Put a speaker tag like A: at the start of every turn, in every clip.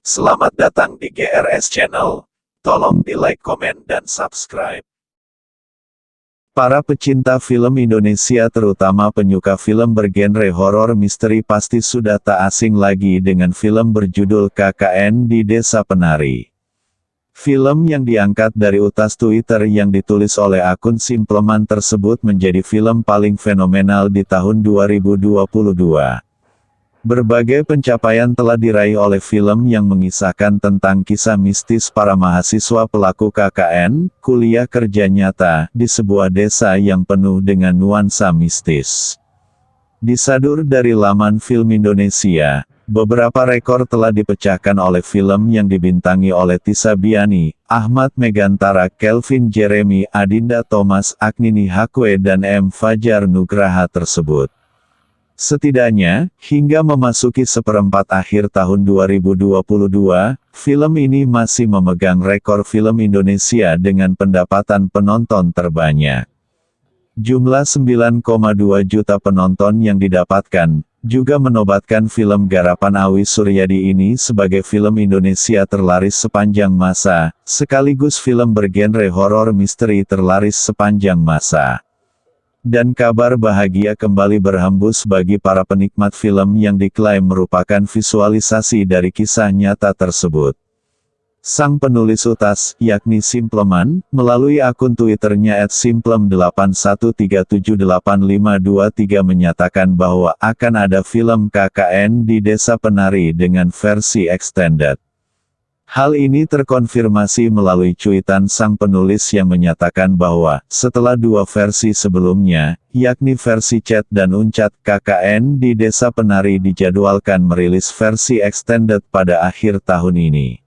A: Selamat datang di GRS Channel. Tolong di like, komen, dan subscribe. Para pecinta film Indonesia terutama penyuka film bergenre horor misteri pasti sudah tak asing lagi dengan film berjudul KKN di Desa Penari. Film yang diangkat dari utas Twitter yang ditulis oleh akun Simpleman tersebut menjadi film paling fenomenal di tahun 2022. Berbagai pencapaian telah diraih oleh film yang mengisahkan tentang kisah mistis para mahasiswa pelaku KKN, kuliah kerja nyata, di sebuah desa yang penuh dengan nuansa mistis. Disadur dari laman film Indonesia, beberapa rekor telah dipecahkan oleh film yang dibintangi oleh Tisa Biani, Ahmad Megantara, Kelvin Jeremy, Adinda Thomas, Agnini Hakwe dan M. Fajar Nugraha tersebut. Setidaknya, hingga memasuki seperempat akhir tahun 2022, film ini masih memegang rekor film Indonesia dengan pendapatan penonton terbanyak. Jumlah 9,2 juta penonton yang didapatkan, juga menobatkan film garapan Awi Suryadi ini sebagai film Indonesia terlaris sepanjang masa, sekaligus film bergenre horor misteri terlaris sepanjang masa. Dan kabar bahagia kembali berhembus bagi para penikmat film yang diklaim merupakan visualisasi dari kisah nyata tersebut. Sang penulis utas, yakni Simpleman, melalui akun Twitternya @simplem81378523 menyatakan bahwa akan ada film KKN di Desa Penari dengan versi extended. Hal ini terkonfirmasi melalui cuitan sang penulis yang menyatakan bahwa, setelah dua versi sebelumnya, yakni versi chat dan uncat, KKN di Desa Penari dijadwalkan merilis versi extended pada akhir tahun ini.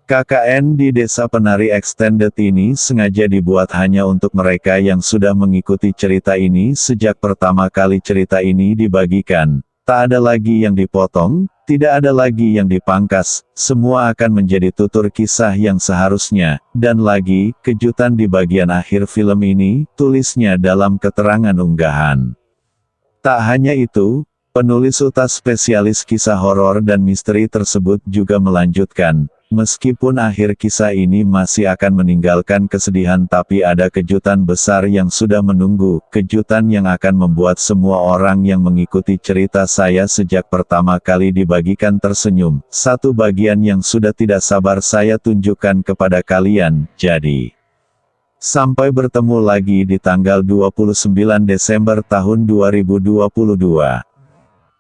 A: KKN di Desa Penari Extended ini sengaja dibuat hanya untuk mereka yang sudah mengikuti cerita ini sejak pertama kali cerita ini dibagikan. Tak ada lagi yang dipotong, tidak ada lagi yang dipangkas, semua akan menjadi tutur kisah yang seharusnya, dan lagi, kejutan di bagian akhir film ini, tulisnya dalam keterangan unggahan. Tak hanya itu, penulis utas spesialis kisah horor dan misteri tersebut juga melanjutkan, meskipun akhir kisah ini masih akan meninggalkan kesedihan tapi ada kejutan besar yang sudah menunggu, kejutan yang akan membuat semua orang yang mengikuti cerita saya sejak pertama kali dibagikan tersenyum, satu bagian yang sudah tidak sabar saya tunjukkan kepada kalian, jadi. Sampai bertemu lagi di tanggal 29 Desember tahun 2022.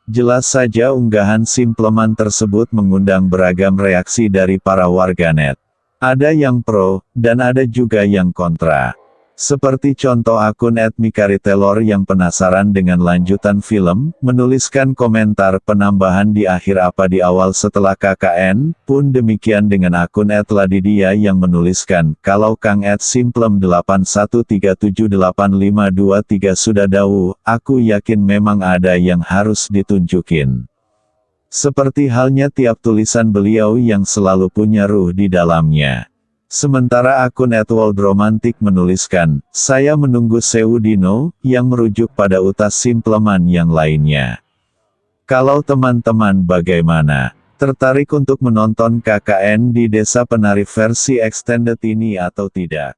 A: Jelas saja unggahan Simpleman tersebut mengundang beragam reaksi dari para warganet. Ada yang pro, dan ada juga yang kontra. Seperti contoh akun @mikaritelor yang penasaran dengan lanjutan film, menuliskan komentar penambahan di akhir apa di awal setelah KKN, pun demikian dengan akun @ladidia yang menuliskan, kalau Kang @simplem81378523 sudah dawuh, aku yakin memang ada yang harus ditunjukin. Seperti halnya tiap tulisan beliau yang selalu punya ruh di dalamnya. Sementara akun @worldromantic menuliskan, saya menunggu Sewu Dino, yang merujuk pada utas Simpleman yang lainnya. Kalau teman-teman bagaimana? Tertarik untuk menonton KKN di Desa Penari versi extended ini atau tidak?